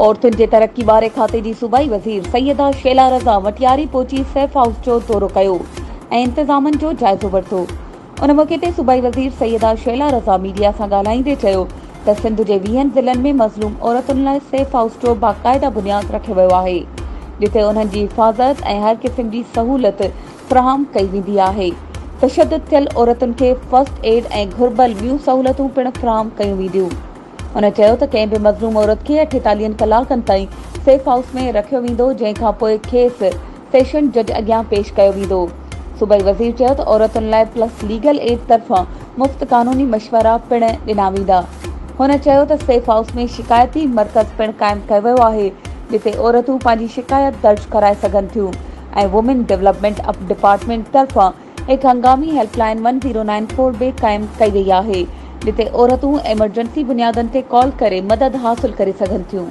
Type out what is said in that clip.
औरतुनि जे तरक़ी बारे खाते जी सूबाई वज़ीर सैयदा शेला रज़ा मटियारी पहुची सेफ हाउस जो दौरो कयो ऐं इंतज़ामनि जो जाइज़ो वरितो। उन मौक़े ते सूबाई वज़ीर सैयदा शेला रज़ा मीडिया सां ॻाल्हाईंदे चयो त सिंध जे 20 ज़िलनि में मज़लूम औरतुनि लाइ सेफ हाउस जो बाक़ाइदा बुनियाद रखियो वियो आहे, जिथे उन्हनि जी हिफ़ाज़त ऐं हर क़िस्म जी सहूलियत फ़राहम कई वेंदी आहे। तशद्दुद थियल औरतुनि खे फर्स्ट एड ऐं घुर्बल ॿियूं सहूलियतूं पिणु फ़राहम कयूं वेंदियूं। उन चयो त कंहिं बि मज़लूम औरत खे 48 कलाकनि ताईं सेफ हाउस में रखियो वेंदो, जंहिंखां पोइ खेसि सेशन जज अॻियां पेश कयो वेंदो। सूबाई वज़ीर चयो त औरतुनि लाइ प्लस लीगल एड तरफ़ां मुफ़्त क़ानूनी मशवरा पिणु ॾिना वेंदा। हुन चयो त सेफ हाउस में शिकायती मर्कज़ पिणु क़ाइमु कयो वियो आहे, जिते औरतूं पंहिंजी शिकायत दर्ज कराए सघनि थियूं ऐं वुमेन डेवलपमेंट डिपार्टमेंट तरफ़ां हिकु हंगामी हेल्पलाइन 1094 बि क़ाइमु कई वई आहे, जिते औरतूं एमरजेंसी बुनियादनि ते कॉल करे मदद हासिल करे सघनि थियूं।